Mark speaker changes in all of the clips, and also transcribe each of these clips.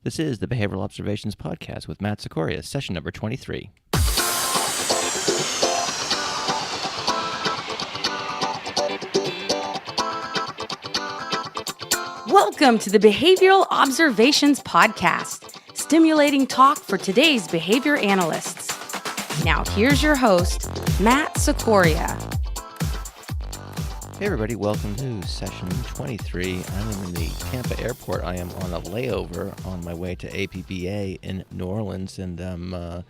Speaker 1: This is the Behavioral Observations Podcast with Matt Sikoria, session number 23.
Speaker 2: Welcome to the Behavioral Observations Podcast, stimulating talk for today's behavior analysts. Now here's your host, Matt Sikoria.
Speaker 1: Hey everybody, welcome to session 23. I'm in the Tampa airport. I am on a layover on my way to APBA in New Orleans, and I'm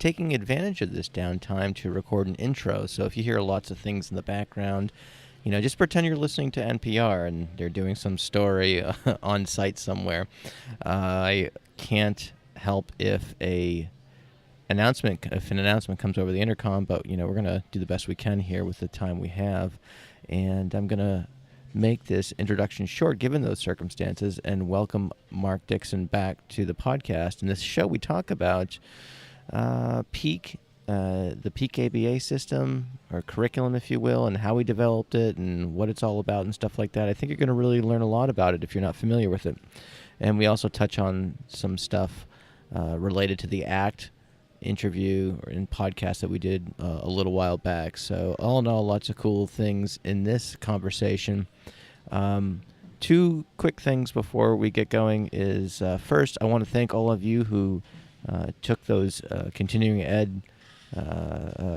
Speaker 1: taking advantage of this downtime to record an intro. So if you hear lots of things in the background, just pretend you're listening to NPR and they're doing some story on site somewhere. I can't help if an announcement comes over the intercom, but we're going to do the best we can here with the time we have. And I'm going to make this introduction short given those circumstances and welcome Mark Dixon back to the podcast. In this show, we talk about Peak, the Peak ABA system, or curriculum, if you will, and how we developed it and what it's all about and stuff like that. I think you're going to really learn a lot about it if you're not familiar with it. And we also touch on some stuff related to the ACT interview or in podcast that we did a little while back. So all in all, lots of cool things in this conversation. Two quick things before we get going is first, I want to thank all of you who took those continuing ed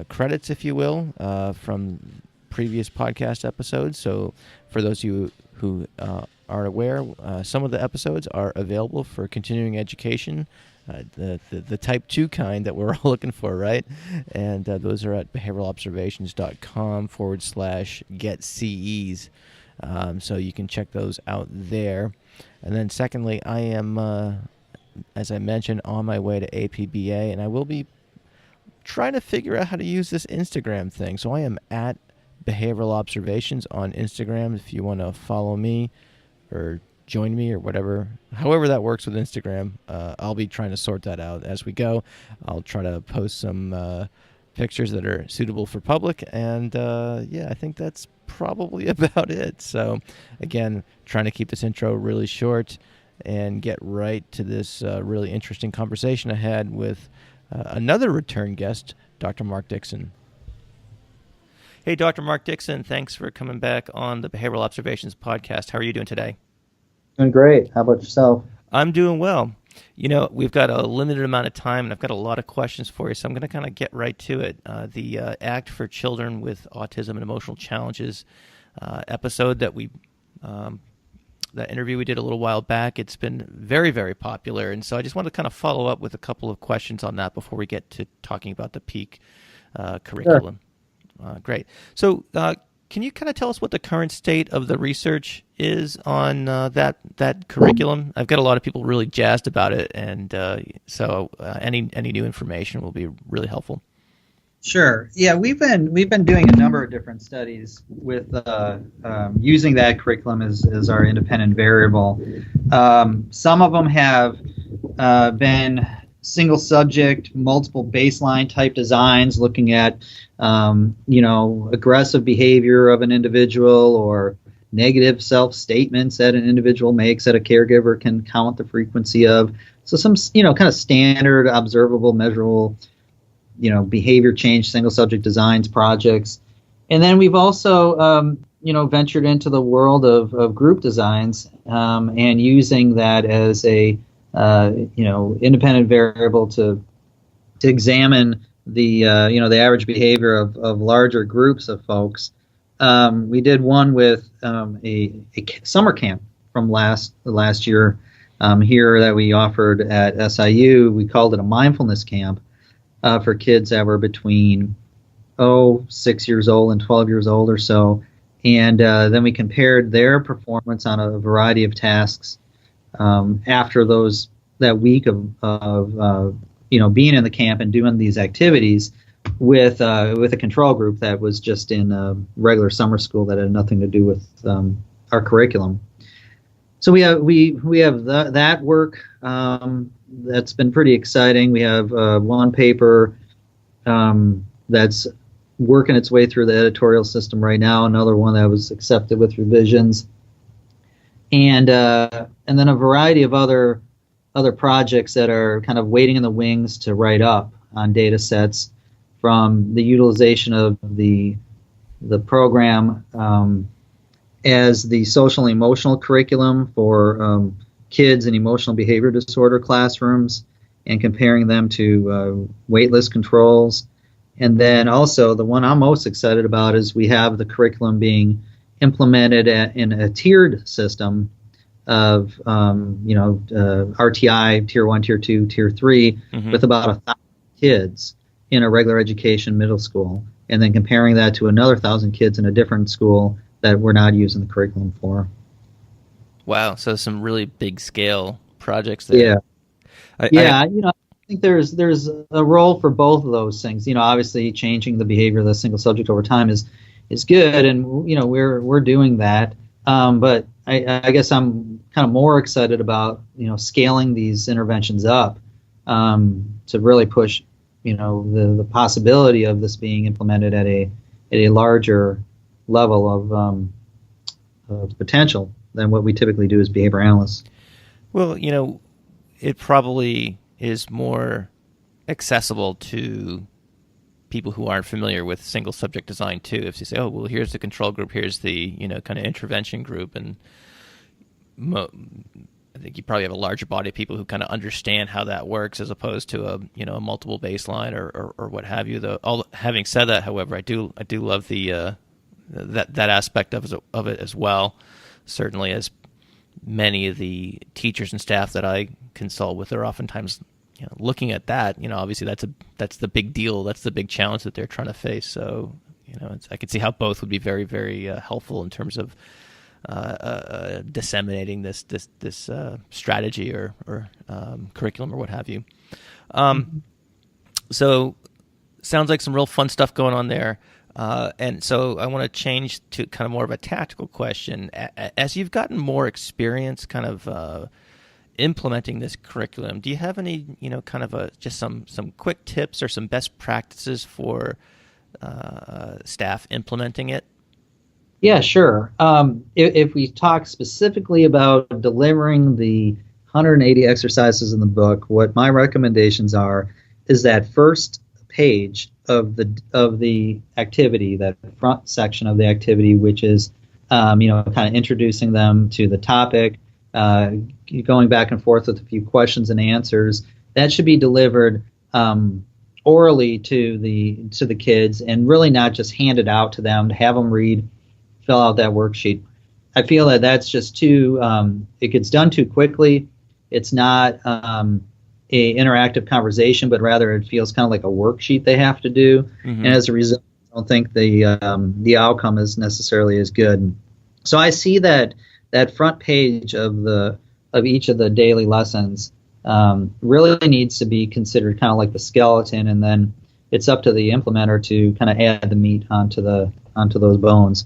Speaker 1: credits, if you will, from previous podcast episodes. So for those of you who aren't aware, some of the episodes are available for continuing education, the type 2 kind that we're all looking for, right? And those are at behavioralobservations.com/getCEs. So you can check those out there. And then secondly, I am, as I mentioned, on my way to APBA, and I will be trying to figure out how to use this Instagram thing. So I am at Behavioral Observations on Instagram if you want to follow me or join me or whatever, however that works with Instagram. I'll be trying to sort that out as we go. I'll try to post some pictures that are suitable for public, and I think that's probably about it. So again, trying to keep this intro really short and get right to this really interesting conversation I had with another return guest, Dr. Mark Dixon. Hey, Dr. Mark Dixon, thanks for coming back on the Behavioral Observations Podcast. How are you doing today?
Speaker 3: Doing great. How about yourself?
Speaker 1: I'm doing well. We've got a limited amount of time, and I've got a lot of questions for you, so I'm going to kind of get right to it. The ACT for Children with Autism and Emotional Challenges episode that that interview we did a little while back, it's been very, very popular, and so I just want to kind of follow up with a couple of questions on that before we get to talking about the Peak curriculum. Sure. Great. So can you kind of tell us what the current state of the research is on that curriculum? I've got a lot of people really jazzed about it, and so any new information will be really helpful.
Speaker 3: Sure. Yeah, we've been doing a number of different studies with using that curriculum as our independent variable. Some of them have been single subject, multiple baseline type designs, looking at aggressive behavior of an individual or negative self-statements that an individual makes that a caregiver can count the frequency of. So some kind of standard, observable, measurable behavior change, single subject designs projects. And then we've also ventured into the world of group designs and using that as a independent variable to examine the average behavior of larger groups of folks. We did one with a summer camp from last year here that we offered at SIU. We called it a mindfulness camp for kids that were between 6 years old and 12 years old or so. And then we compared their performance on a variety of tasks after that week of being in the camp and doing these activities with a control group that was just in regular summer school that had nothing to do with our curriculum. So we have that work that's been pretty exciting. We have one paper that's working its way through the editorial system right now. Another one that was accepted with revisions, and then a variety of other other projects that are kind of waiting in the wings to write up on data sets from the utilization of the program as the social and emotional curriculum for kids in emotional behavior disorder classrooms, and comparing them to waitlist controls. And then also the one I'm most excited about is we have the curriculum being implemented in a tiered system of RTI, Tier 1, Tier 2, Tier 3, with about 1,000 kids in a regular education middle school, and then comparing that to another 1,000 kids in a different school that we're not using the curriculum for.
Speaker 1: Wow, so some really big scale projects there.
Speaker 3: Yeah. I think there's a role for both of those things. Obviously changing the behavior of the single subject over time is good, and we're doing that. But I guess I'm kind of more excited about scaling these interventions up to really push the possibility of this being implemented at a larger level of potential than what we typically do as behavior analysts.
Speaker 1: Well, it probably is more accessible to people who aren't familiar with single subject design too. If you say, oh, well, here's the control group, here's the kind of intervention group, and I think you probably have a larger body of people who kind of understand how that works, as opposed to a multiple baseline or what have you. Though, having said that, however, I do love the that aspect of it as well. Certainly, as many of the teachers and staff that I consult with are oftentimes looking at that. Obviously that's the big deal. That's the big challenge that they're trying to face. So I could see how both would be very, very helpful in terms of disseminating this strategy or curriculum or what have you. So sounds like some real fun stuff going on there. And so I want to change to kind of more of a tactical question. As you've gotten more experience kind of implementing this curriculum, do you have any, kind of just some quick tips or some best practices for staff implementing it?
Speaker 3: Yeah, sure. If we talk specifically about delivering the 180 exercises in the book, what my recommendations are is that first page of the activity, that front section of the activity, which is kind of introducing them to the topic, going back and forth with a few questions and answers. That should be delivered orally to the kids, and really not just handed out to them to have them read, fill out that worksheet. I feel that that's just too it gets done too quickly. It's not a interactive conversation, but rather it feels kind of like a worksheet they have to do. And as a result, I don't think the outcome is necessarily as good. So I see that front page of each of the daily lessons really needs to be considered kind of like the skeleton, and then it's up to the implementer to kind of add the meat onto those bones.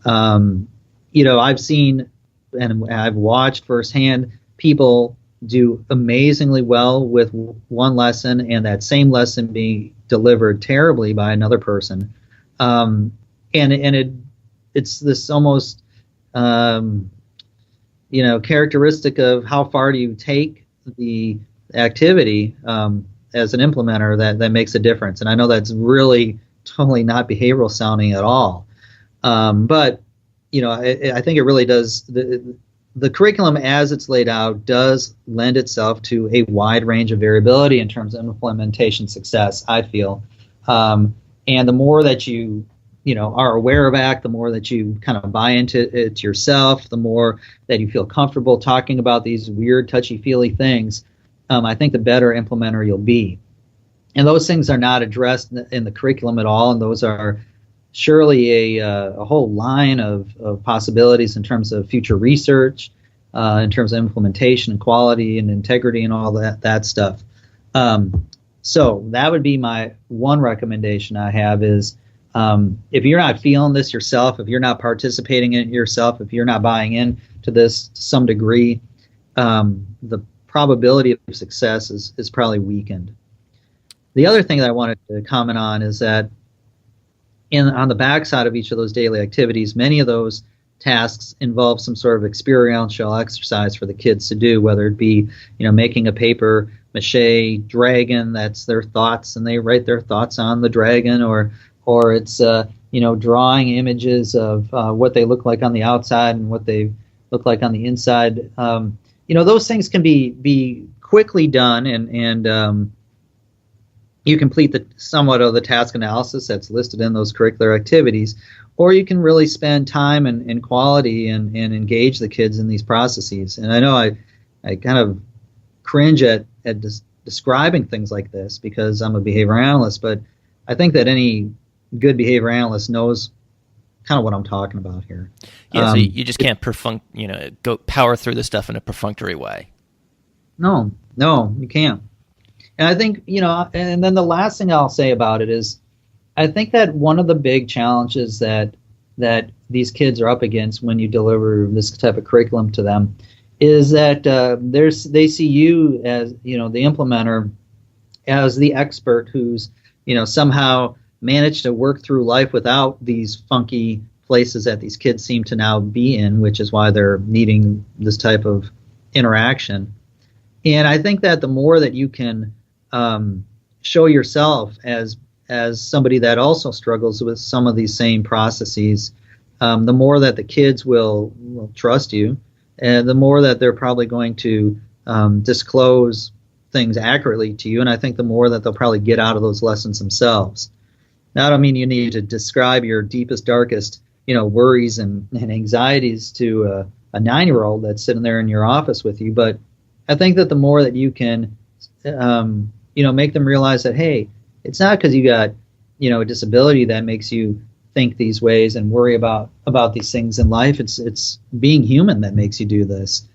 Speaker 3: I've seen and I've watched firsthand people do amazingly well with one lesson, and that same lesson being delivered terribly by another person. It's this almost characteristic of how far do you take the activity as an implementer that makes a difference. And I know that's really totally not behavioral sounding at all. But I think it really does. The curriculum as it's laid out does lend itself to a wide range of variability in terms of implementation success, I feel. And the more that you are aware of ACT, the more that you kind of buy into it yourself, the more that you feel comfortable talking about these weird, touchy-feely things, I think the better implementer you'll be. And those things are not addressed in the curriculum at all, and those are surely a whole line of possibilities in terms of future research, in terms of implementation and quality and integrity and all that stuff. So that would be my one recommendation I have is if you're not feeling this yourself, if you're not participating in it yourself, if you're not buying in to this to some degree, the probability of success is probably weakened. The other thing that I wanted to comment on is that on the backside of each of those daily activities, many of those tasks involve some sort of experiential exercise for the kids to do, whether it be, making a paper mache dragon that's their thoughts and they write their thoughts on the dragon, or it's drawing images of what they look like on the outside and what they look like on the inside. Those things can be quickly done, and you complete somewhat of the task analysis that's listed in those curricular activities, or you can really spend time and quality and engage the kids in these processes. And I know I kind of cringe at describing things like this because I'm a behavior analyst, but I think that any good behavior analyst knows kind of what I'm talking about here.
Speaker 1: Yeah, so you just can't go power through this stuff in a perfunctory way.
Speaker 3: No, you can't. And I think, and then the last thing I'll say about it is, I think that one of the big challenges that these kids are up against when you deliver this type of curriculum to them is that they see you as, the implementer, as the expert who's, somehow managed to work through life without these funky places that these kids seem to now be in, which is why they're needing this type of interaction. And I think that the more that you can show yourself as somebody that also struggles with some of these same processes, the more that the kids will trust you, and the more that they're probably going to disclose things accurately to you. And I think the more that they'll probably get out of those lessons themselves. Now, I don't mean you need to describe your deepest, darkest, worries and anxieties to a 9-year-old that's sitting there in your office with you, but I think that the more that you can, make them realize that, hey, it's not because you got, a disability that makes you think these ways and worry about these things in life. It's being human that makes you do this.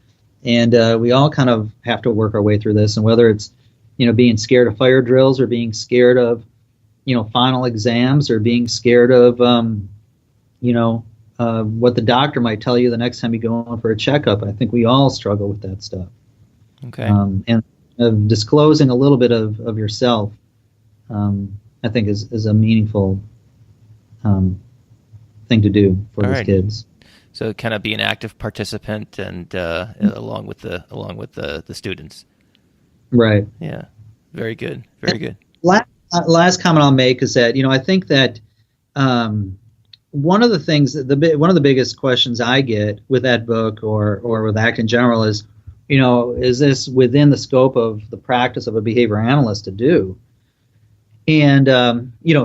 Speaker 3: And we all kind of have to work our way through this. And whether it's, being scared of fire drills or being scared of, final exams or being scared of, what the doctor might tell you the next time you go in for a checkup. I think we all struggle with that stuff.
Speaker 1: Okay.
Speaker 3: And disclosing a little bit of yourself, I think is a meaningful thing to do for these kids.
Speaker 1: So kind of be an active participant and along with the students.
Speaker 3: Right.
Speaker 1: Yeah. Very good. Very good.
Speaker 3: Last comment I'll make is that I think that one of the things one of the biggest questions I get with that book or with ACT in general is, is this within the scope of the practice of a behavior analyst to do? And,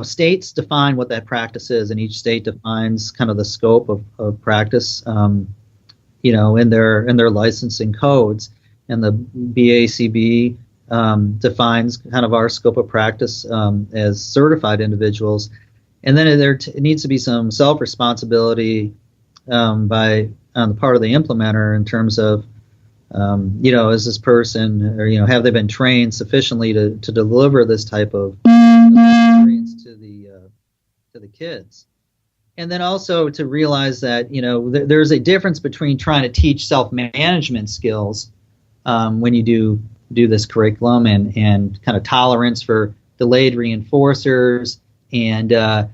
Speaker 3: states define what that practice is, and each state defines kind of the scope of practice, in their licensing codes. And the BACB defines kind of our scope of practice as certified individuals. And then there needs to be some self-responsibility on the part of the implementer in terms of, is this person, or, have they been trained sufficiently to deliver this type of experience to the kids? And then also to realize that, there's a difference between trying to teach self-management skills when you do this curriculum and kind of tolerance for delayed reinforcers and,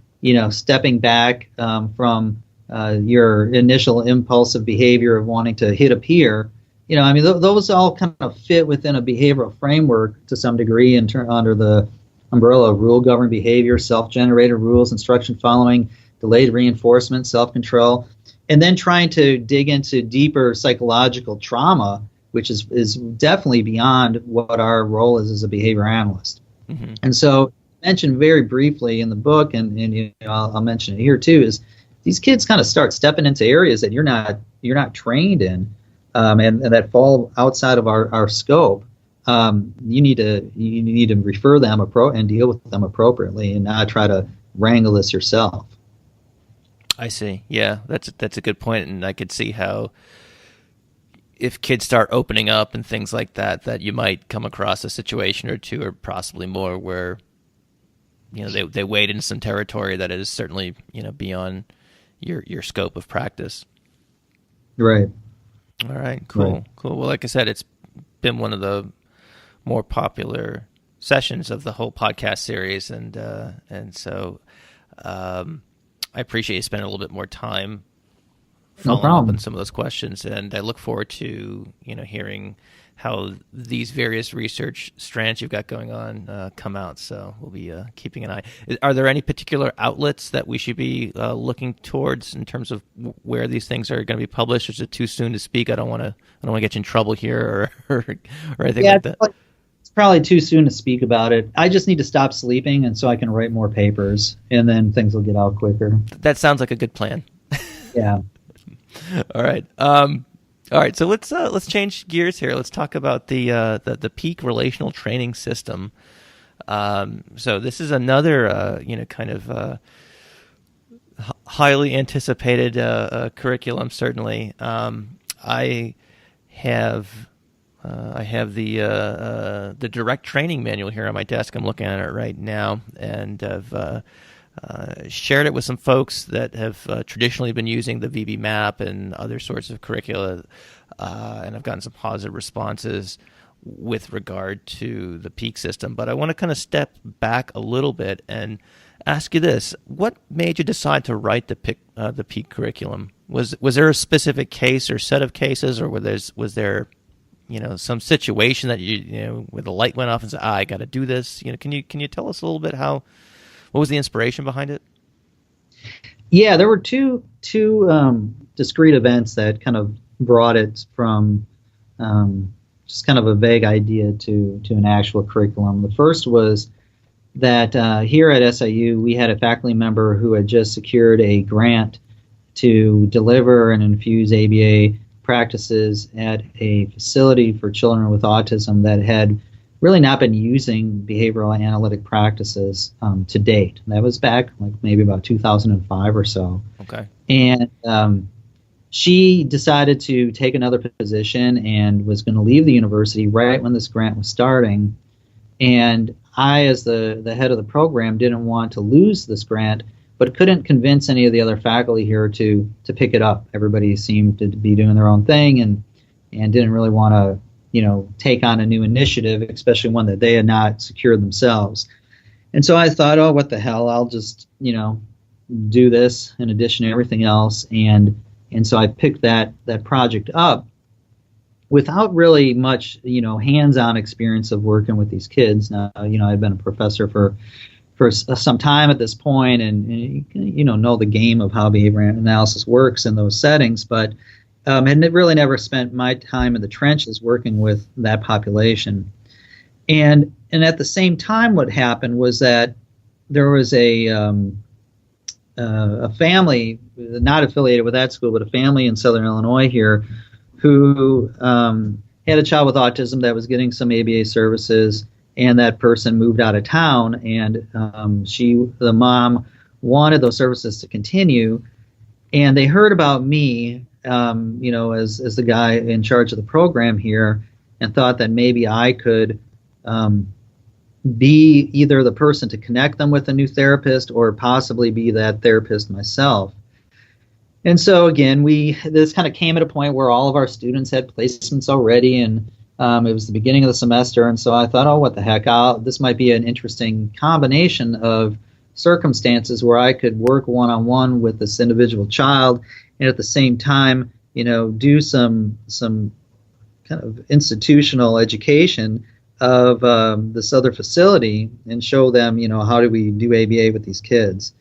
Speaker 3: stepping back from your initial impulsive behavior of wanting to hit a peer. Those all kind of fit within a behavioral framework to some degree under the umbrella of rule-governed behavior, self-generated rules, instruction following, delayed reinforcement, self-control, and then trying to dig into deeper psychological trauma, which is definitely beyond what our role is as a behavior analyst. Mm-hmm. And so, mentioned very briefly in the book, and I'll mention it here too, is these kids kind of start stepping into areas that you're not trained in. And that fall outside of our scope. You need to refer them and deal with them appropriately, and not try to wrangle this yourself.
Speaker 1: I see. Yeah, that's a good point, and I could see how if kids start opening up and things like that you might come across a situation or two, or possibly more, where they wade into some territory that is certainly beyond your scope of practice.
Speaker 3: Right.
Speaker 1: All right, cool, right. Cool. Well, like I said, it's been one of the more popular sessions of the whole podcast series, and so I appreciate you spending a little bit more time
Speaker 3: No
Speaker 1: following up on
Speaker 3: problem.
Speaker 1: some of those questions, and I look forward to hearing how these various research strands you've got going on come out. So we'll be keeping an eye. Are there any particular outlets that we should be looking towards in terms of where these things are going to be published? Or is it too soon to speak? I don't want to get you in trouble here or anything like that.
Speaker 3: It's probably too soon to speak about it. I just need to stop sleeping, and so I can write more papers, and then things will get out quicker.
Speaker 1: That sounds like a good plan.
Speaker 3: Yeah.
Speaker 1: All right. All right. So let's change gears here. Let's talk about the peak relational training system. So this is another kind of highly anticipated curriculum. Certainly, I have the direct training manual here on my desk. I'm looking at it right now, and I've shared it with some folks that have traditionally been using the VBMap and other sorts of curricula, and I've gotten some positive responses with regard to the peak system. But I want to kind of step back a little bit and ask you this: what made you decide to write the peak curriculum? Was there a specific case or set of cases, or was there some situation that where the light went off and said, I got to do this? Can you tell us a little bit what was the inspiration behind it?
Speaker 3: Yeah, there were two discrete events that kind of brought it from just kind of a vague idea to an actual curriculum. The first was that here at SIU, we had a faculty member who had just secured a grant to deliver and infuse ABA practices at a facility for children with autism that had really not been using behavioral analytic practices to date. And that was back like maybe about 2005 or so.
Speaker 1: Okay.
Speaker 3: And she decided to take another position and was going to leave the university right when this grant was starting. And I, as the head of the program, didn't want to lose this grant, but couldn't convince any of the other faculty here to pick it up. Everybody seemed to be doing their own thing and didn't really want to take on a new initiative, especially one that they had not secured themselves. And so I thought, oh, what the hell, I'll just, do this in addition to everything else. And so I picked that project up without really much, hands-on experience of working with these kids. Now, I'd been a professor for some time at this point and know the game of how behavior analysis works in those settings, but had really never spent my time in the trenches working with that population. And at the same time, what happened was that there was a family, not affiliated with that school, but a family in Southern Illinois here who had a child with autism that was getting some ABA services, and that person moved out of town, and the mom wanted those services to continue, and they heard about me as the guy in charge of the program here, and thought that maybe I could be either the person to connect them with a new therapist or possibly be that therapist myself. And so again, this kind of came at a point where all of our students had placements already, and it was the beginning of the semester, and so I thought, oh, what the heck, this might be an interesting combination of circumstances where I could work one-on-one with this individual child and at the same time, do some kind of institutional education of this other facility and show them, how do we do ABA with these kids.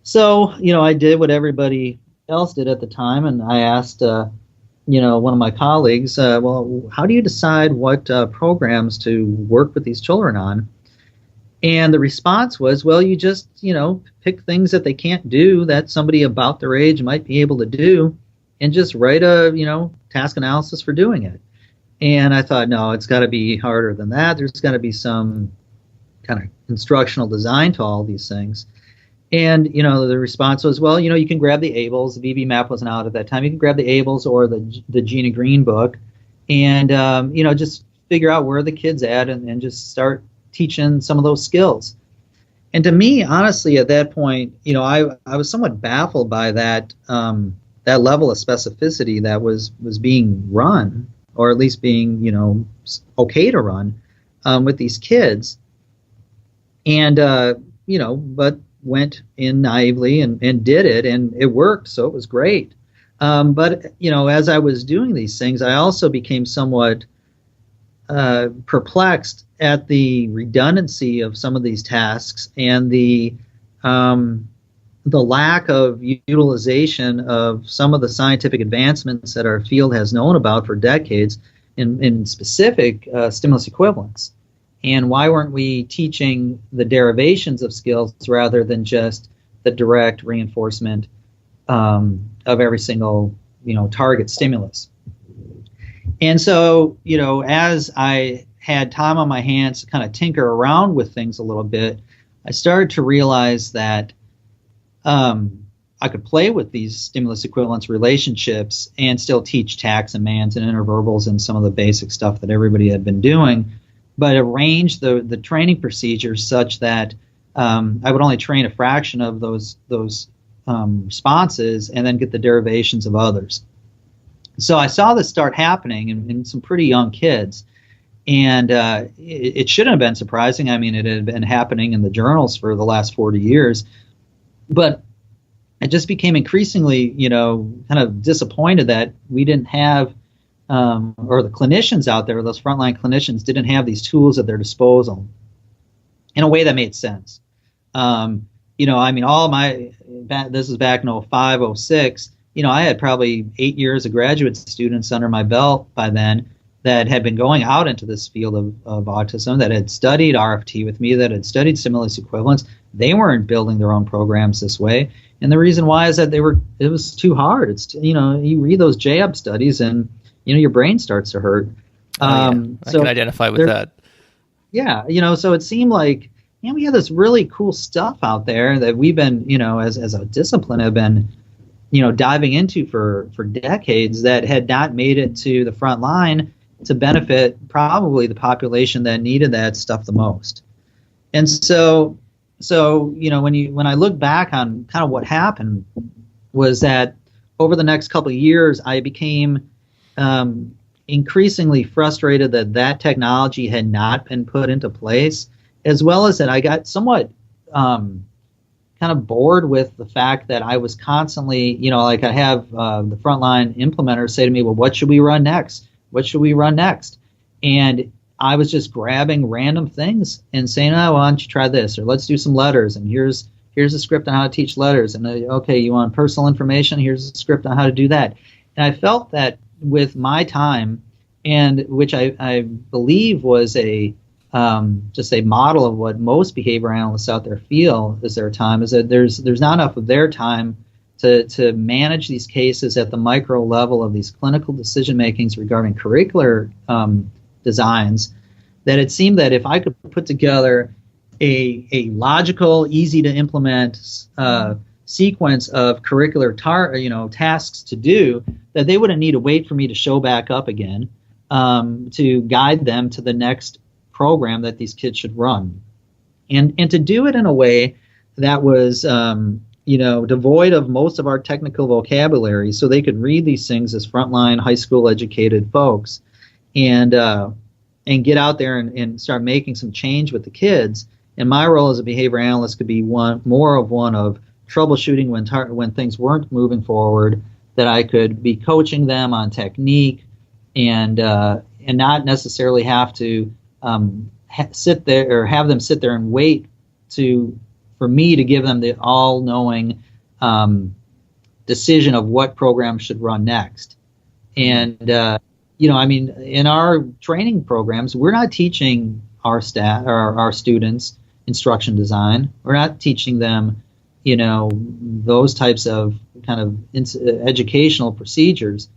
Speaker 3: So, I did what everybody else did at the time, and I asked, one of my colleagues, well, how do you decide what programs to work with these children on? And the response was, well, you just, pick things that they can't do that somebody about their age might be able to do and just write a, task analysis for doing it. And I thought, no, it's got to be harder than that. There's got to be some kind of instructional design to all these things. And, the response was, well, you can grab the ABLES. The VBMap wasn't out at that time. You can grab the ABLES or the Gina Green book and, just figure out where the kid's at and just start teaching some of those skills. And to me, honestly, at that point, I was somewhat baffled by that level of specificity that was being run, or at least being, okay to run with these kids. And, but went in naively and did it, and it worked, so it was great. But as I was doing these things, I also became somewhat perplexed at the redundancy of some of these tasks and the lack of utilization of some of the scientific advancements that our field has known about for decades in specific stimulus equivalents. And why weren't we teaching the derivations of skills rather than just the direct reinforcement of every single target stimulus? And so, as I had time on my hands to kind of tinker around with things a little bit, I started to realize that I could play with these stimulus equivalence relationships and still teach tax and mans and interverbals and some of the basic stuff that everybody had been doing, but arrange the training procedures such that I would only train a fraction of those responses and then get the derivations of others. So I saw this start happening in some pretty young kids, and it shouldn't have been surprising. I mean, it had been happening in the journals for the last 40 years, but I just became increasingly, kind of disappointed that we didn't have, or the clinicians out there, those frontline clinicians, didn't have these tools at their disposal in a way that made sense. This is back in 05, 06. I had probably 8 years of graduate students under my belt by then that had been going out into this field of autism, that had studied RFT with me, that had studied stimulus equivalents. They weren't building their own programs this way. And the reason why is that it was too hard. It's, you read those JAB studies and, your brain starts to hurt.
Speaker 1: I can identify with that.
Speaker 3: Yeah. So it seemed like, we have this really cool stuff out there that we've been, as a discipline have been, diving into for decades that had not made it to the front line to benefit probably the population that needed that stuff the most. And so when I look back on kind of what happened was that over the next couple of years, I became increasingly frustrated that technology had not been put into place, as well as that I got somewhat kind of bored with the fact that I was constantly, I have the frontline implementers say to me, well, what should we run next? What should we run next? And I was just grabbing random things and saying, why don't you try this? Or let's do some letters. And here's a script on how to teach letters. And okay, you want personal information? Here's a script on how to do that. And I felt that with my time, and which I believe was just a model of what most behavior analysts out there feel is their time, is that there's not enough of their time to manage these cases at the micro level of these clinical decision makings regarding curricular designs, that it seemed that if I could put together a logical, easy to implement sequence of curricular tasks to do, that they wouldn't need to wait for me to show back up again to guide them to the next program that these kids should run, and to do it in a way that was devoid of most of our technical vocabulary, so they could read these things as frontline high school educated folks and get out there and start making some change with the kids. And my role as a behavior analyst could be one of troubleshooting when things weren't moving forward, that I could be coaching them on technique and not necessarily have to sit there or have them sit there and wait for me to give them the all-knowing decision of what program should run next. And in our training programs, we're not teaching our staff or our students instruction design. We're not teaching them, those types of kind of educational procedures.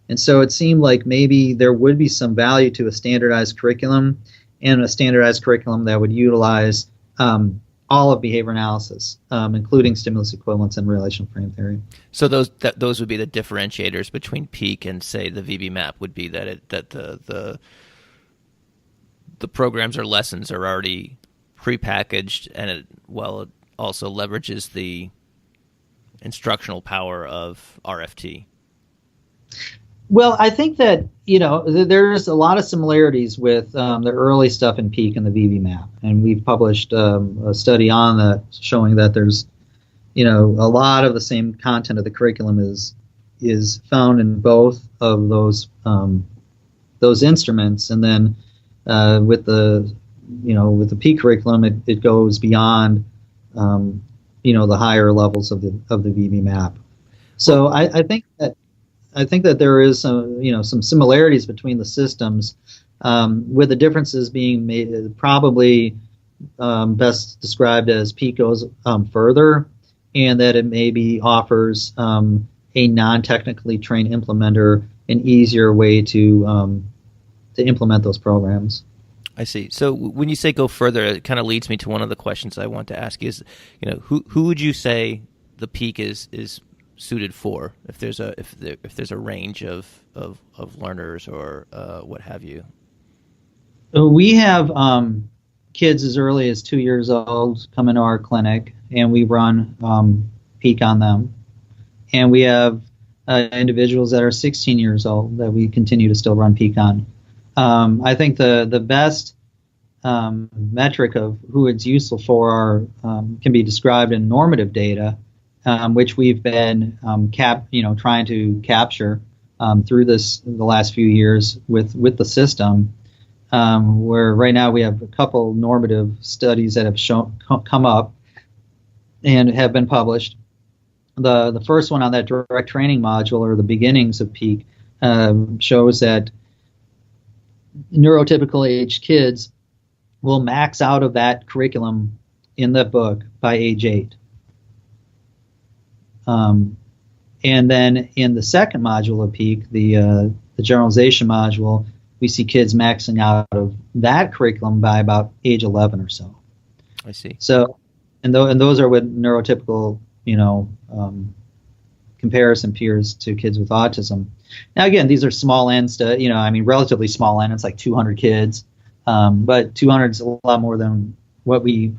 Speaker 3: And so it seemed like maybe there would be some value to a standardized curriculum, and a standardized curriculum that would utilize all of behavior analysis, including stimulus equivalence and relational frame theory.
Speaker 1: So those would be the differentiators between PEAK and, say, the VBMap, would be that the programs or lessons are already prepackaged, and it also leverages the instructional power of RFT.
Speaker 3: Well, I think that, there's a lot of similarities with the early stuff in PEAK and the VBMap. And we've published a study on that showing that there's, a lot of the same content of the curriculum is is found in both of those instruments, and then with the peak curriculum, it goes beyond the higher levels of the VBMap. So I think that there is some similarities between the systems, with the differences being made probably best described as peak goes further, and that it maybe offers a non-technically trained implementer an easier way to implement those programs.
Speaker 1: I see. So when you say go further, it kind of leads me to one of the questions I want to ask is, who would you say the peak is suited for? If there's a range of learners or what have you.
Speaker 3: We have kids as early as 2 years old come into our clinic, and we run peak on them, and we have individuals that are 16 years old that we continue to still run peak on. I think the best metric of who it's useful for can be described in normative data, which we've been trying to capture through the last few years with the system. Where right now we have a couple normative studies that have come up and have been published. The first one on that direct training module, or the beginnings of peak, shows that neurotypical aged kids will max out of that curriculum in the book by age 8. And then in the second module of peak, the generalization module, we see kids maxing out of that curriculum by about age 11 or so.
Speaker 1: I see. So,
Speaker 3: and those are with neurotypical, comparison peers to kids with autism. Now, again, these are small ends relatively small end. It's like 200 kids, but 200 is a lot more than what we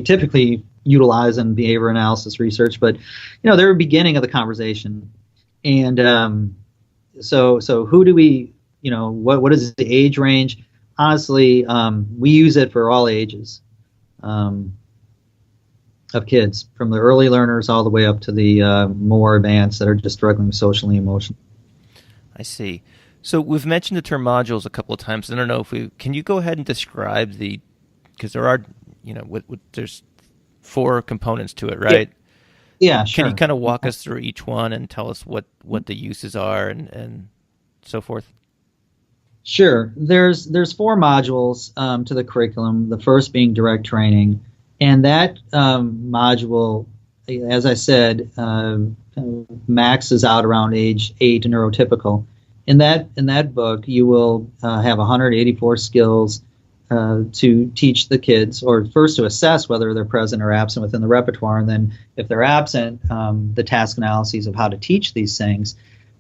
Speaker 3: typically utilize in behavior analysis research. But, they're a beginning of the conversation. And so who do we, what is the age range? Honestly, we use it for all ages of kids, from the early learners all the way up to the more advanced that are just struggling socially and emotionally.
Speaker 1: I see. So we've mentioned the term modules a couple of times. I don't know can you go ahead and describe because there are, there's 4 components to it, right?
Speaker 3: Yeah, sure.
Speaker 1: Can you kind of walk us through each one and tell us what the uses are and so forth?
Speaker 3: Sure. There's 4 modules to the curriculum, the first being direct training. And that module, as I said, maxes out around age 8 neurotypical. In that book, you will have 184 skills to teach the kids, or first to assess whether they're present or absent within the repertoire, and then if they're absent, the task analyses of how to teach these things.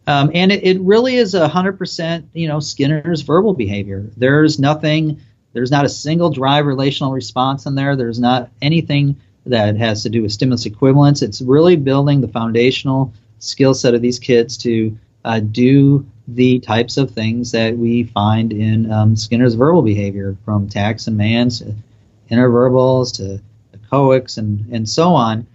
Speaker 3: And it really is 100%, Skinner's verbal behavior. There's not a single drive relational response in there. There's not anything that has to do with stimulus equivalence. It's really building the foundational skill set of these kids to do the types of things that we find in Skinner's verbal behavior, from Tax and Mann's to interverbals to echoics and so on.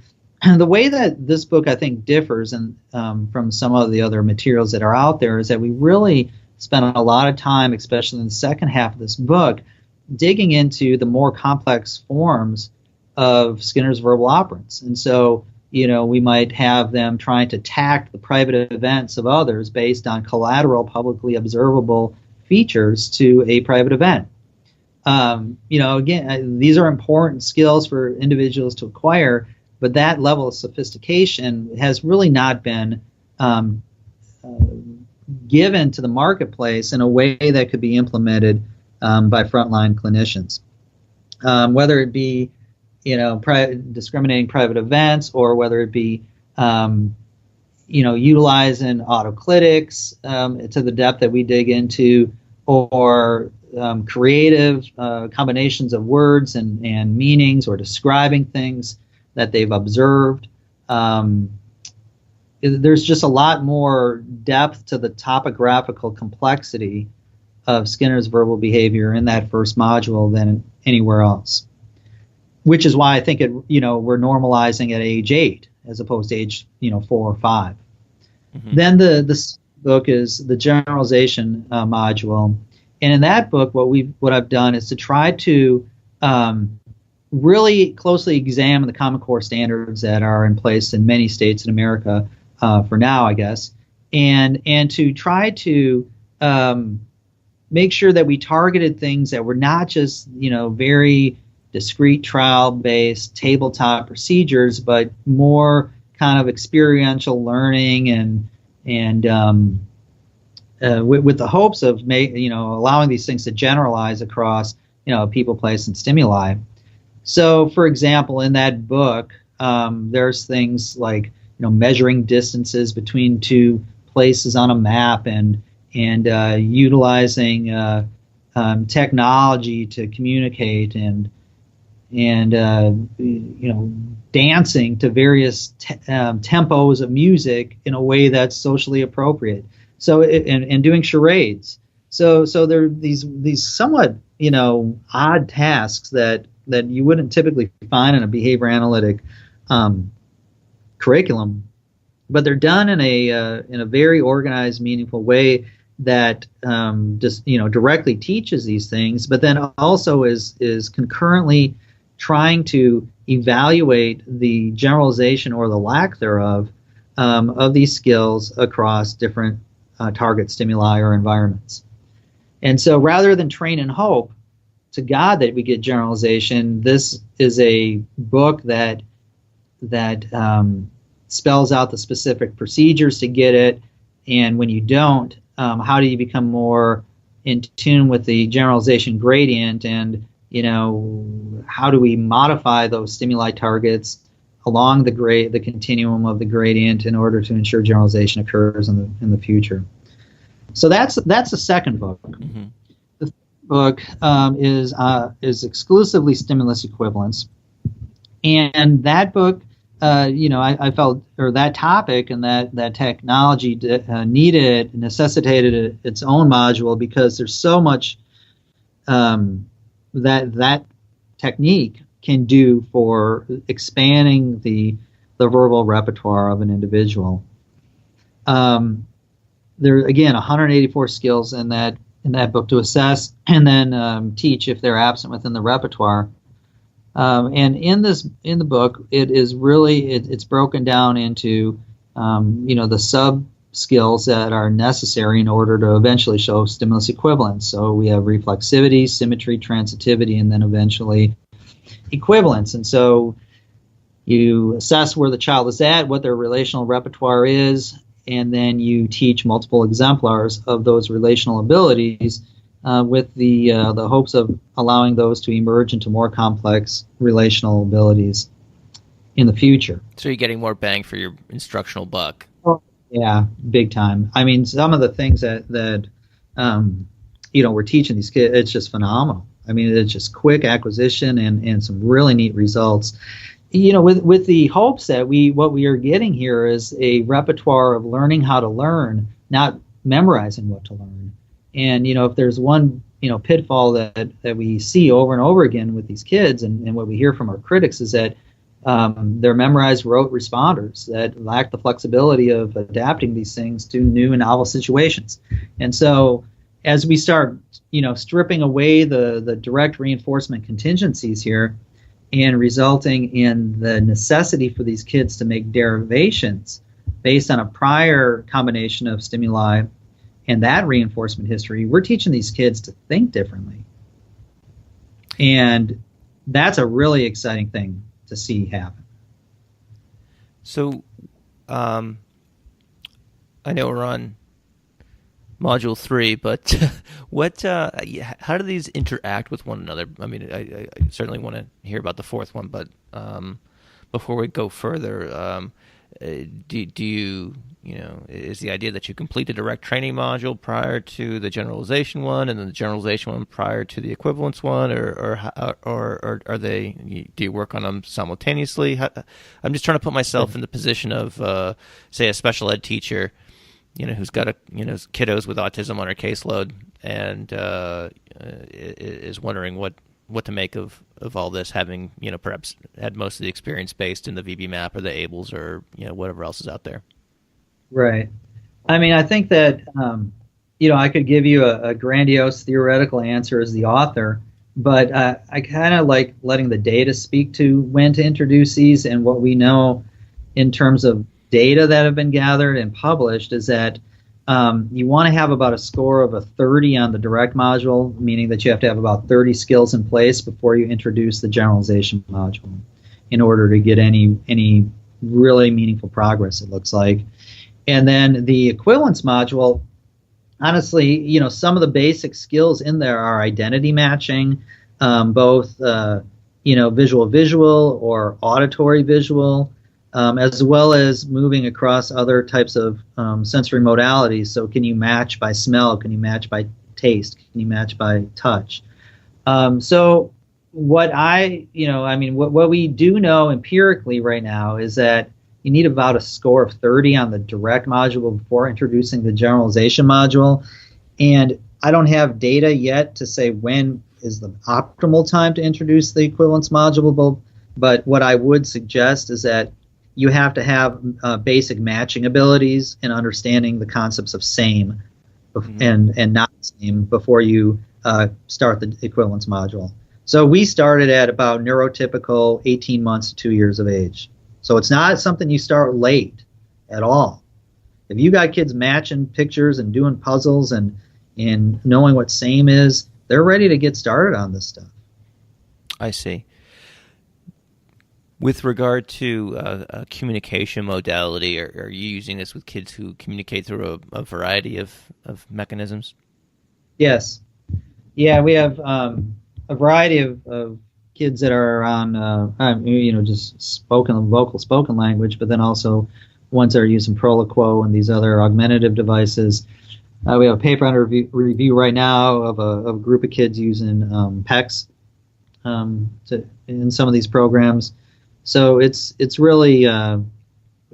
Speaker 3: And the way that this book, I think, differs from some of the other materials that are out there is that we really spent a lot of time, especially in the second half of this book, digging into the more complex forms of Skinner's verbal operants. And so, we might have them trying to tack the private events of others based on collateral, publicly observable features to a private event. Again, these are important skills for individuals to acquire, but that level of sophistication has really not been given to the marketplace in a way that could be implemented by frontline clinicians, whether it be discriminating private events, or whether it be utilizing autoclitics to the depth that we dig into, or creative combinations of words and meanings, or describing things that they've observed. There's just a lot more depth to the topographical complexity of Skinner's verbal behavior in that first module than anywhere else, which is why I think we're normalizing at age 8 as opposed to age 4 or 5. Then the book is the generalization module, and in that book, what I've done is to try to really closely examine the Common Core standards that are in place in many states in America for now, I guess, and to try to make sure that we targeted things that were not just very discrete trial-based tabletop procedures, but more kind of experiential learning and with the hopes of allowing these things to generalize across people, place, and stimuli. So, for example, in that book, there's things like measuring distances between two places on a map and utilizing technology to communicate and dancing to various tempos of music in a way that's socially appropriate. So and doing charades. So there are these somewhat odd tasks that you wouldn't typically find in a behavior analytic curriculum, but they're done in a very organized, meaningful way that just directly teaches these things, but then also is concurrently trying to evaluate the generalization or the lack thereof of these skills across different target stimuli or environments. And so rather than train and hope to God that we get generalization, this is a book that spells out the specific procedures to get it, and when you don't, how do you become more in tune with the generalization gradient, and how do we modify those stimuli targets along the continuum of the gradient in order to ensure generalization occurs in the future. So that's the second book. Mm-hmm. The third book is exclusively stimulus equivalence, and that book, I felt, or that topic and that technology necessitated its own module, because there's so much that technique can do for expanding the verbal repertoire of an individual. There are, again, 184 skills in that book to assess and then teach if they're absent within the repertoire. And in the book, it is really it's broken down into the sub skills that are necessary in order to eventually show stimulus equivalence. So we have reflexivity, symmetry, transitivity, and then eventually equivalence. And so you assess where the child is at, what their relational repertoire is, and then you teach multiple exemplars of those relational abilities with the hopes of allowing those to emerge into more complex relational abilities in the future.
Speaker 1: So you're getting more bang for your instructional buck.
Speaker 3: Yeah, big time. I mean, some of the things that we're teaching these kids, it's just phenomenal. I mean, it's just quick acquisition and some really neat results. With the hopes that what we are getting here is a repertoire of learning how to learn, not memorizing what to learn. And if there's one pitfall that we see over and over again with these kids, and what we hear from our critics, is that they're memorized rote responders that lack the flexibility of adapting these things to new and novel situations. And so as we start stripping away the direct reinforcement contingencies here, and resulting in the necessity for these kids to make derivations based on a prior combination of stimuli and that reinforcement history, we're teaching these kids to think differently. And that's a really exciting thing to see happen.
Speaker 1: So I know we're on Module 3, but how do these interact with one another? I mean, I certainly want to hear about the fourth one, but before we go further, do you is the idea that you complete the direct training module prior to the generalization one, and then the generalization one prior to the equivalence one, or are they? Do you work on them simultaneously? I'm just trying to put myself in the position of, say, a special ed teacher, who's got kiddos with autism on her caseload, and is wondering what to make of all this, having perhaps had most of the experience based in the VBMap or the ABLES or whatever else is out there.
Speaker 3: Right. I mean, I think that I could give you a grandiose theoretical answer as the author, but I kind of like letting the data speak to when to introduce these. And what we know in terms of data that have been gathered and published is that you want to have about a score of a 30 on the direct module, meaning that you have to have about 30 skills in place before you introduce the generalization module in order to get any really meaningful progress, it looks like. And then the equivalence module, honestly, some of the basic skills in there are identity matching, both visual or auditory visual, as well as moving across other types of sensory modalities. So can you match by smell? Can you match by taste? Can you match by touch? So what what we do know empirically right now is that you need about a score of 30 on the direct module before introducing the generalization module. And I don't have data yet to say when is the optimal time to introduce the equivalence module, but what I would suggest is that you have to have basic matching abilities and understanding the concepts of same and not same before you start the equivalence module. So we started at about neurotypical 18 months to 2 years of age. So it's not something you start late at all. If you got kids matching pictures and doing puzzles and knowing what same is, they're ready to get started on this stuff.
Speaker 1: I see. With regard to a communication modality, are you using this with kids who communicate through a variety of mechanisms?
Speaker 3: Yes. Yeah, we have a variety of kids that are on, just vocal spoken language, but then also ones that are using Proloquo and these other augmentative devices. We have a paper under review right now of a group of kids using PECs in some of these programs. So it's really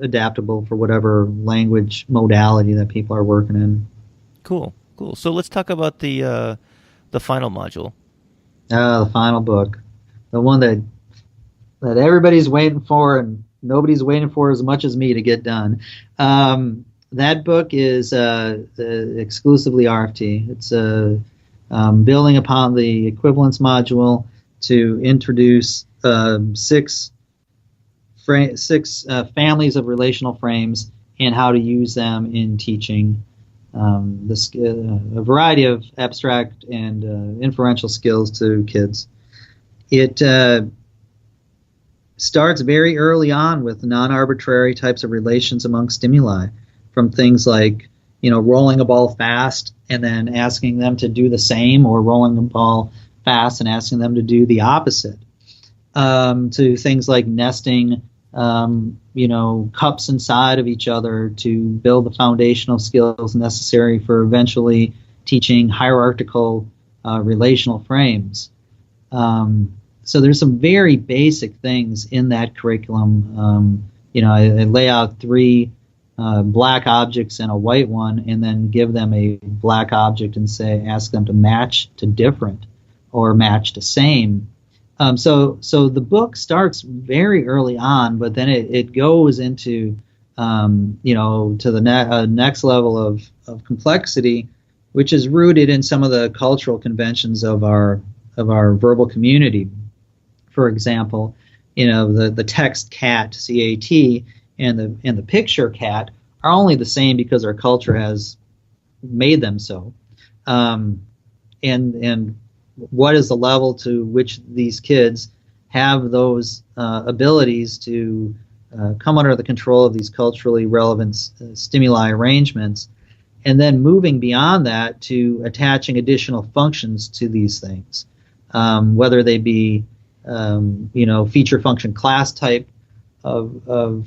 Speaker 3: adaptable for whatever language modality that people are working in.
Speaker 1: Cool. So let's talk about the final module.
Speaker 3: The final book. The one that everybody's waiting for and nobody's waiting for as much as me to get done. That book is exclusively RFT. It's building upon the equivalence module to introduce six families of relational frames and how to use them in teaching a variety of abstract and inferential skills to kids. It starts very early on with non-arbitrary types of relations among stimuli, from things like, rolling a ball fast and then asking them to do the same, or rolling a ball fast and asking them to do the opposite, to things like nesting, cups inside of each other to build the foundational skills necessary for eventually teaching hierarchical relational frames. So there's some very basic things in that curriculum. I lay out 3 black objects and a white one, and then give them a black object and ask them to match to different or match to same. So the book starts very early on, but then it goes into to the next level of complexity, which is rooted in some of the cultural conventions of our verbal community. For example, the text cat, CAT, and the picture cat are only the same because our culture has made them so. And what is the level to which these kids have those abilities to come under the control of these culturally relevant stimuli arrangements, and then moving beyond that to attaching additional functions to these things, whether they be feature function class type of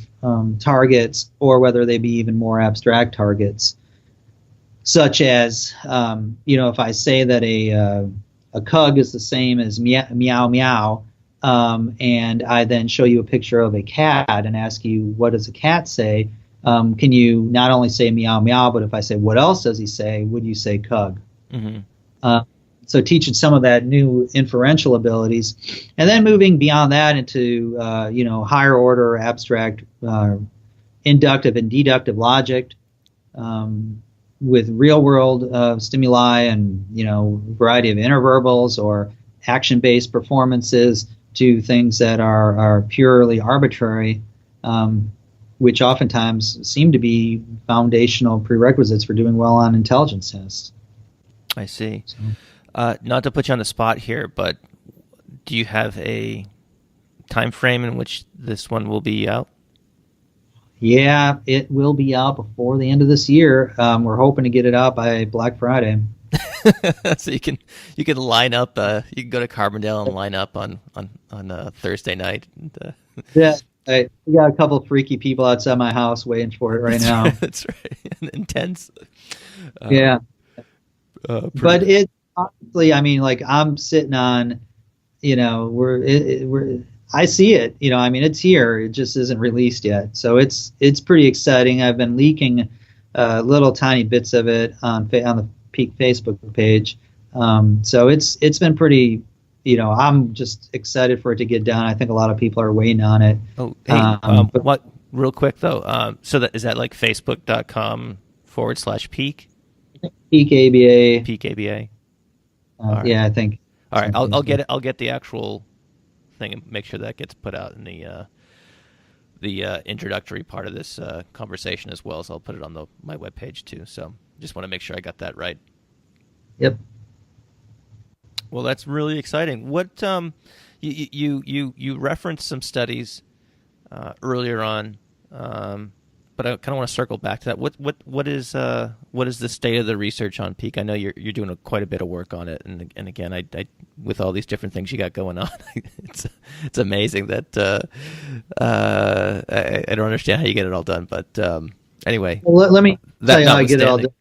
Speaker 3: targets, or whether they be even more abstract targets, such as if I say that a cug is the same as meow meow, and I then show you a picture of a cat and ask you, what does a cat say? Can you not only say meow meow, but if I say, what else does he say, would you say cug? Mm-hmm. So teaching some of that new inferential abilities, and then moving beyond that into higher order abstract inductive and deductive logic, with real world stimuli and variety of interverbals or action-based performances to things that are purely arbitrary, which oftentimes seem to be foundational prerequisites for doing well on intelligence tests.
Speaker 1: I see. So. Not to put you on the spot here, but do you have a time frame in which this one will be out?
Speaker 3: Yeah, it will be out before the end of this year. We're hoping to get it out by Black Friday.
Speaker 1: So you can line up. You can go to Carbondale and line up on Thursday night.
Speaker 3: Yeah, we got a couple of freaky people outside my house waiting for it right now.
Speaker 1: That's right. Intense.
Speaker 3: Yeah, but it honestly, I mean, like I'm sitting on, I see it. It's here. It just isn't released yet. So it's pretty exciting. I've been leaking little tiny bits of it on the Peak Facebook page. So it's been pretty. I'm just excited for it to get done. I think a lot of people are waiting on it.
Speaker 1: Oh, hey, what? Real quick though. So is that like facebook.com/peak?
Speaker 3: Peak ABA.
Speaker 1: Peak ABA.
Speaker 3: Right. Yeah, I think.
Speaker 1: All right, I'll get it. I'll get the actual thing and make sure that gets put out in the introductory part of this conversation as well. So I'll put it on my webpage too. So just want to make sure I got that right.
Speaker 3: Yep.
Speaker 1: Well, that's really exciting. What you referenced some studies earlier on, but I kind of want to circle back to that. What is the state of the research on Peak? I know you're doing quite a bit of work on it, and again, I with all these different things you got going on, it's amazing that I don't understand how you get it all done. But anyway,
Speaker 3: well, let me tell you how I get it all done.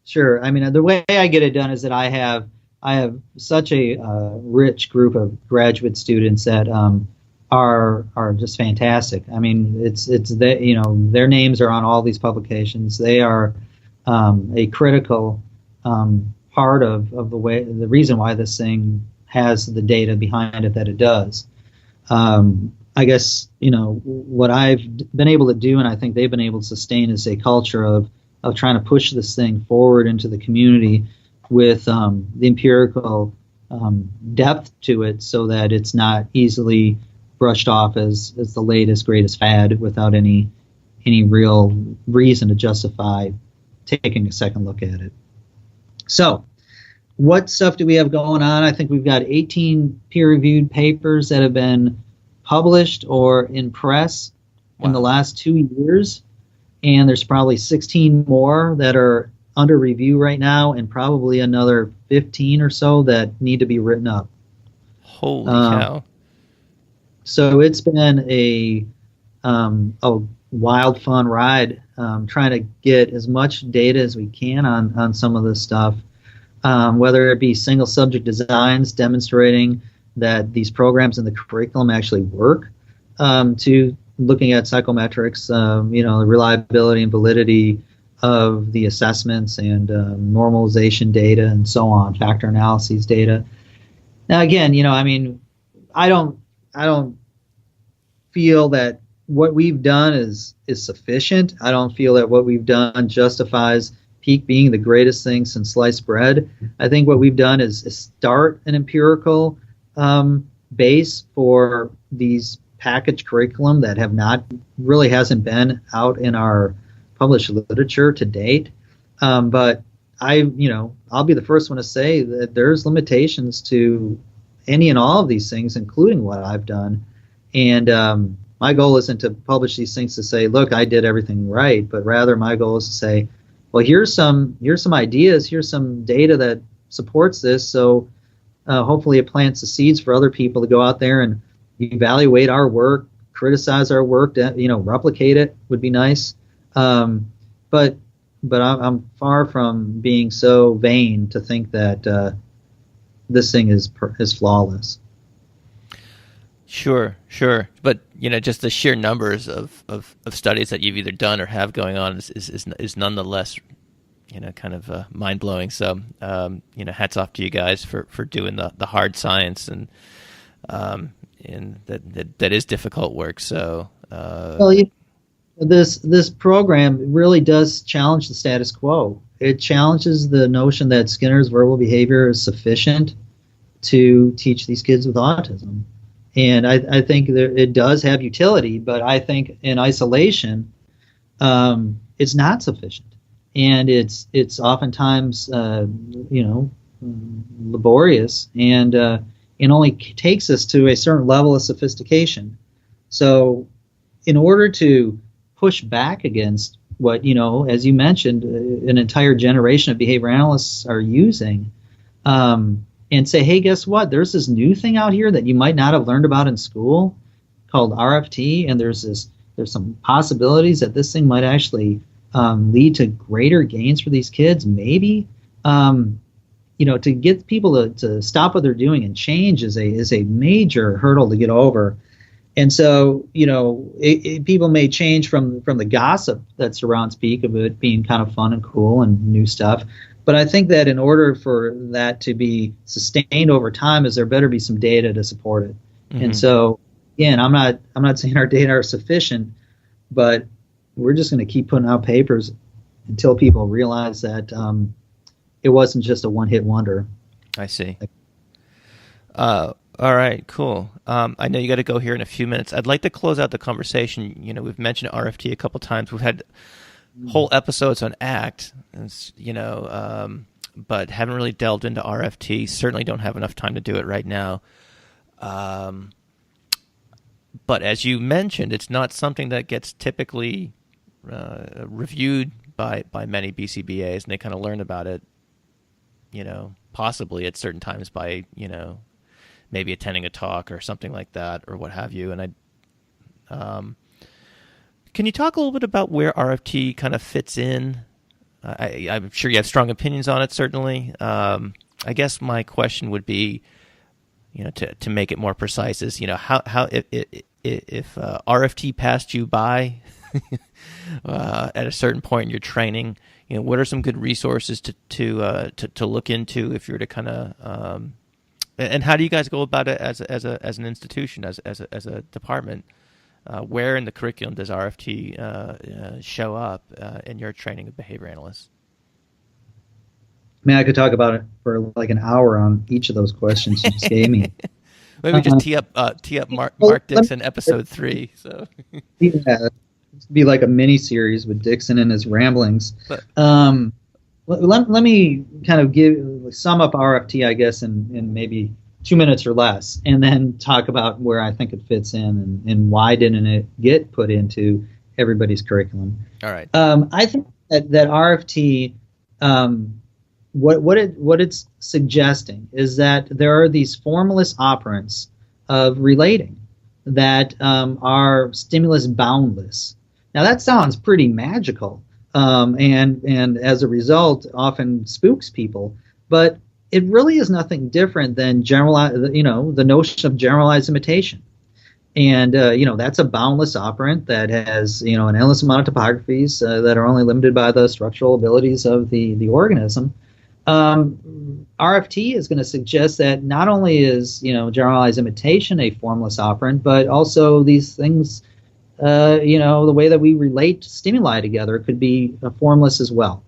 Speaker 3: Sure. I mean, the way I get it done is that I have such a rich group of graduate students that are just fantastic. I mean, it's their names are on all these publications. They are a critical part of the reason why this thing has the data behind it that it does. I guess what I've been able to do, and I think they've been able to sustain, is a culture of trying to push this thing forward into the community with the empirical depth to it, so that it's not easily brushed off as the latest greatest fad without any real reason to justify taking a second look at it. So what stuff do we have going on? I think we've got 18 peer-reviewed papers that have been published or in press in the last 2 years, and there's probably 16 more that are under review right now, and probably another 15 or so that need to be written up.
Speaker 1: Holy cow.
Speaker 3: So it's been a wild, fun ride, trying to get as much data as we can on some of this stuff, whether it be single subject designs demonstrating that these programs in the curriculum actually work, to looking at psychometrics, the reliability and validity of the assessments and normalization data and so on, factor analyses data. Now, again, I don't feel that what we've done is sufficient. I don't feel that what we've done justifies Peak being the greatest thing since sliced bread. I think what we've done is start an empirical base for these package curriculum that hasn't been out in our published literature to date. But I'll be the first one to say that there's limitations to any and all of these things, including what I've done. And my goal isn't to publish these things to say, look, I did everything right, but rather my goal is to say, well, here's some ideas, here's some data that supports this. So hopefully it plants the seeds for other people to go out there and evaluate our work, criticize our work, replicate it would be nice. But I'm far from being so vain to think that this thing is flawless.
Speaker 1: Sure. But just the sheer numbers of studies that you've either done or have going on is nonetheless, kind of mind blowing. So, hats off to you guys for doing the hard science and that is difficult work. So,
Speaker 3: this program really does challenge the status quo. It challenges the notion that Skinner's verbal behavior is sufficient to teach these kids with autism. And I think it does have utility, but I think in isolation, it's not sufficient. And it's oftentimes, laborious, and it only takes us to a certain level of sophistication. So in order to push back against what, as you mentioned, an entire generation of behavior analysts are using, and say, hey, guess what? There's this new thing out here that you might not have learned about in school called RFT, and there's some possibilities that this thing might actually lead to greater gains for these kids, maybe. To get people to stop what they're doing and change is a major hurdle to get over. And so, people may change from the gossip that surrounds peak of it being kind of fun and cool and new stuff. But I think that in order for that to be sustained over time, there better be some data to support it. Mm-hmm. And so, again, I'm not saying our data are sufficient, but we're just going to keep putting out papers until people realize that it wasn't just a one-hit wonder.
Speaker 1: I see. All right, cool. I know you got to go here in a few minutes. I'd like to close out the conversation. We've mentioned RFT a couple times. We've had whole episodes on ACT, but haven't really delved into RFT. Certainly don't have enough time to do it right now. But as you mentioned, it's not something that gets typically reviewed by many BCBAs, and they kind of learn about it, possibly at certain times by, maybe attending a talk or something like that or what have you. And can you talk a little bit about where RFT kind of fits in? I'm sure you have strong opinions on it, certainly. I guess my question would be, to make it more precise, is how if RFT passed you by at a certain point in your training, what are some good resources to look into if you're to kind of and how do you guys go about it as an institution, as a department? Where in the curriculum does RFT show up in your training of behavior analysts?
Speaker 3: I mean, I could talk about it for like an hour on each of those questions you just gave me.
Speaker 1: Maybe just tee up Mark Dixon episode 3. So
Speaker 3: yeah, it'd be like a mini series with Dixon and his ramblings. But, let me kind of sum up RFT, I guess, in maybe 2 minutes or less, and then talk about where I think it fits in and why didn't it get put into everybody's curriculum.
Speaker 1: All right.
Speaker 3: I think that RFT, what it's suggesting is that there are these formalist operants of relating that are stimulus boundless. Now that sounds pretty magical, and as a result often spooks people, but it really is nothing different than the notion of generalized imitation. And, that's a boundless operant that has, an endless amount of topographies that are only limited by the structural abilities of the organism. RFT is going to suggest that not only is, generalized imitation a formless operant, but also these things, the way that we relate to stimuli together could be formless as well,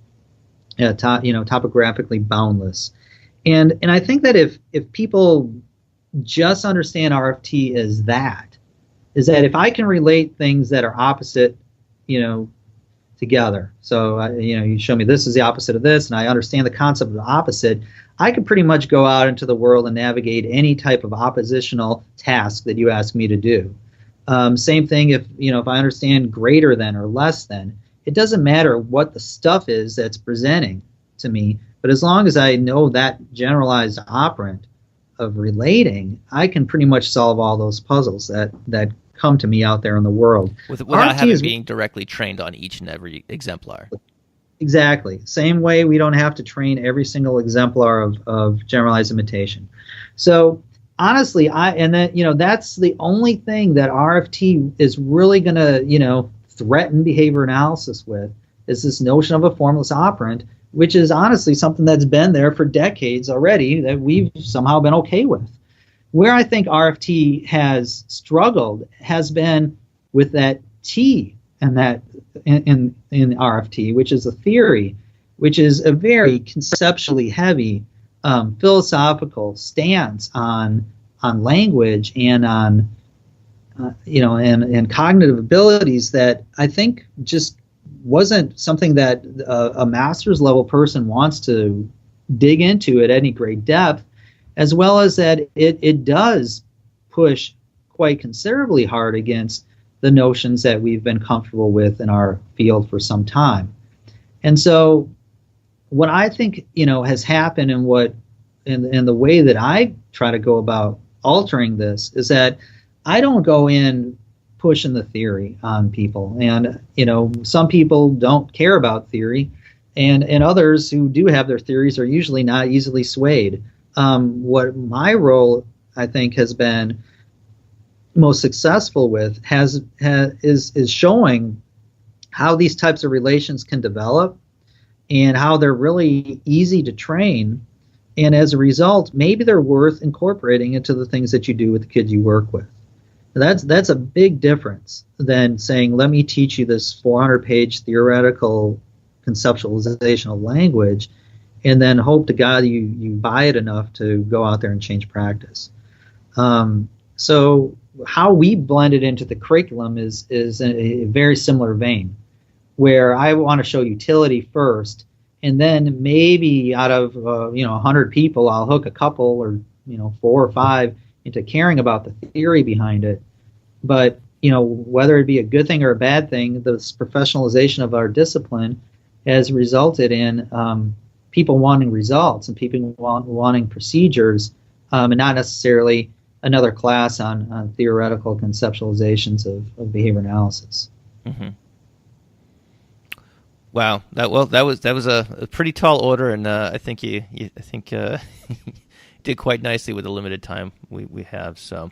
Speaker 3: topographically boundless. And I think that if people just understand RFT as that, is that if I can relate things that are opposite, together. So, you show me this is the opposite of this, and I understand the concept of the opposite, I could pretty much go out into the world and navigate any type of oppositional task that you ask me to do. Same thing if I understand greater than or less than. It doesn't matter what the stuff is that's presenting to me, but as long as I know that generalized operant of relating, I can pretty much solve all those puzzles that come to me out there in the world.
Speaker 1: Without having being directly trained on each and every exemplar.
Speaker 3: Exactly. Same way we don't have to train every single exemplar of generalized imitation. So honestly, that's the only thing that RFT is really going to, threaten behavior analysis with, is this notion of a formless operant, which is honestly something that's been there for decades already that we've somehow been okay with. Where I think RFT has struggled has been with that T and that in RFT, which is a theory, which is a very conceptually heavy philosophical stance on language and on and cognitive abilities that I think just wasn't something that a master's level person wants to dig into at any great depth, as well as that it does push quite considerably hard against the notions that we've been comfortable with in our field for some time. And so what I think has happened and the way that I try to go about altering this is that I don't go in pushing the theory on people. And, some people don't care about theory, and others who do have their theories are usually not easily swayed. What my role, I think, has been most successful with is showing how these types of relations can develop and how they're really easy to train. And as a result, maybe they're worth incorporating into the things that you do with the kids you work with. That's a big difference than saying, let me teach you this 400-page theoretical conceptualization of language and then hope to God you buy it enough to go out there and change practice. So how we blend it into the curriculum is a very similar vein, where I want to show utility first, and then maybe out of 100 people, I'll hook a couple or 4 or 5 into caring about the theory behind it. But whether it be a good thing or a bad thing, this professionalization of our discipline has resulted in people wanting results and people wanting procedures, and not necessarily another class on theoretical conceptualizations of behavior analysis.
Speaker 1: Mm-hmm. Wow, that was a pretty tall order, and I think you did quite nicely with the limited time we have. So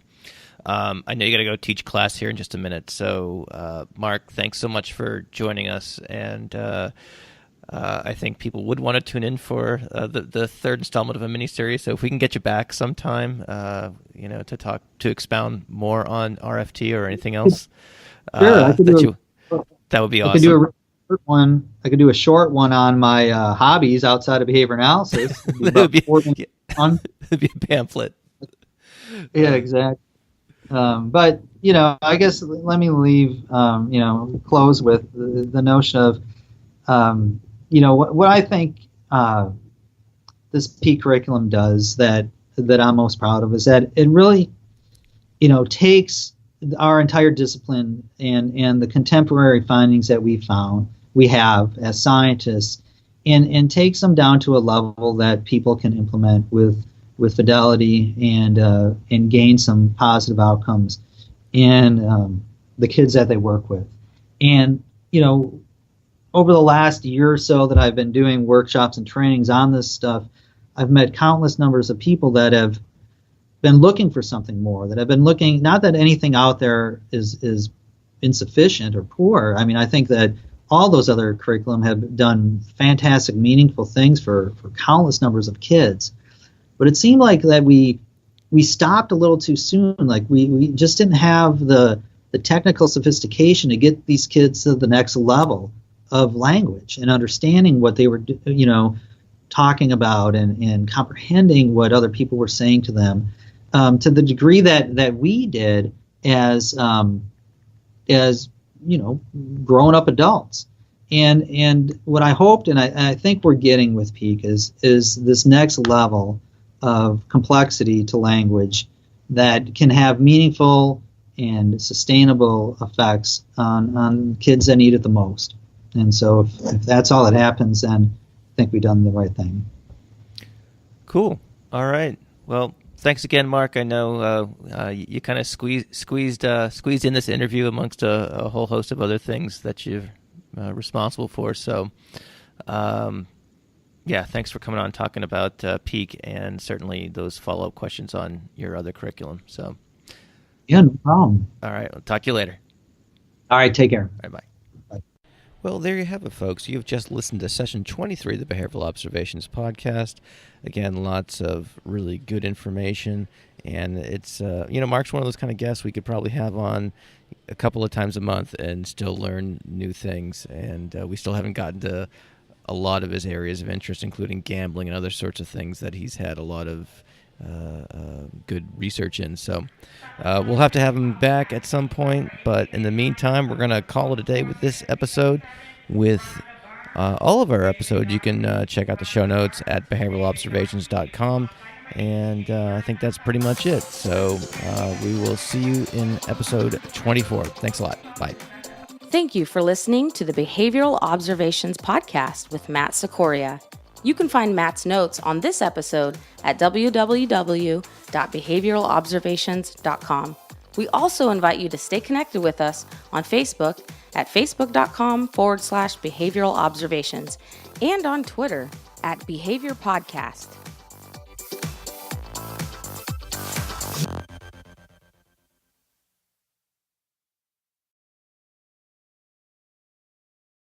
Speaker 1: I know you got to go teach class here in just a minute. So Mark, thanks so much for joining us, and I think people would want to tune in for the third installment of a mini series. So if we can get you back sometime, to expound more on RFT or anything else,
Speaker 3: sure,
Speaker 1: that would be awesome.
Speaker 3: I could do a short one. I could do a short one on my hobbies outside of behavior analysis.
Speaker 1: That'd be a pamphlet.
Speaker 3: Yeah, exactly. But I guess let me close with the notion of what I think this Peak curriculum does that I'm most proud of is that it really takes our entire discipline and the contemporary findings that we have as scientists and takes them down to a level that people can implement with fidelity and gain some positive outcomes in the kids that they work with. And over the last year or so that I've been doing workshops and trainings on this stuff, I've met countless numbers of people that have been looking for something more, that have been looking, not that anything out there is insufficient or poor. I mean, I think that all those other curriculum have done fantastic, meaningful things for countless numbers of kids. But it seemed like that we stopped a little too soon. Like we just didn't have the technical sophistication to get these kids to the next level of language and understanding what they were, talking about and comprehending what other people were saying to them, to the degree that we did as grown up adults. And what I hoped, and I think we're getting with Peak is this next level of complexity to language that can have meaningful and sustainable effects on kids that need it the most. And so if that's all that happens, then I think we've done the right thing.
Speaker 1: Cool. All right. Well, thanks again, Mark. I know you kind of squeezed in this interview amongst a whole host of other things that you're responsible for. So, thanks for coming on and talking about Peak and certainly those follow-up questions on your other curriculum. So,
Speaker 3: yeah, no problem.
Speaker 1: All right. I'll talk to you later.
Speaker 3: All right. Take care.
Speaker 1: All right. Bye. Well, there you have it, folks. You've just listened to Session 23 of the Behavioral Observations Podcast. Again, lots of really good information And it's, Mark's one of those kind of guests we could probably have on a couple of times a month and still learn new things. And we still haven't gotten to a lot of his areas of interest, including gambling and other sorts of things that he's had a lot of good research in. So we'll have to have him back at some point. But in the meantime, we're going to call it a day with this episode. With all of our episodes, you can check out the show notes at behavioralobservations.com. And I think that's pretty much it. So we will see you in episode 24. Thanks a lot. Bye.
Speaker 2: Thank you for listening to the Behavioral Observations Podcast with Matt Sikoria. You can find Matt's notes on this episode at www.behavioralobservations.com. We also invite you to stay connected with us on Facebook at facebook.com/behavioral observations and on Twitter at Behavior Podcast.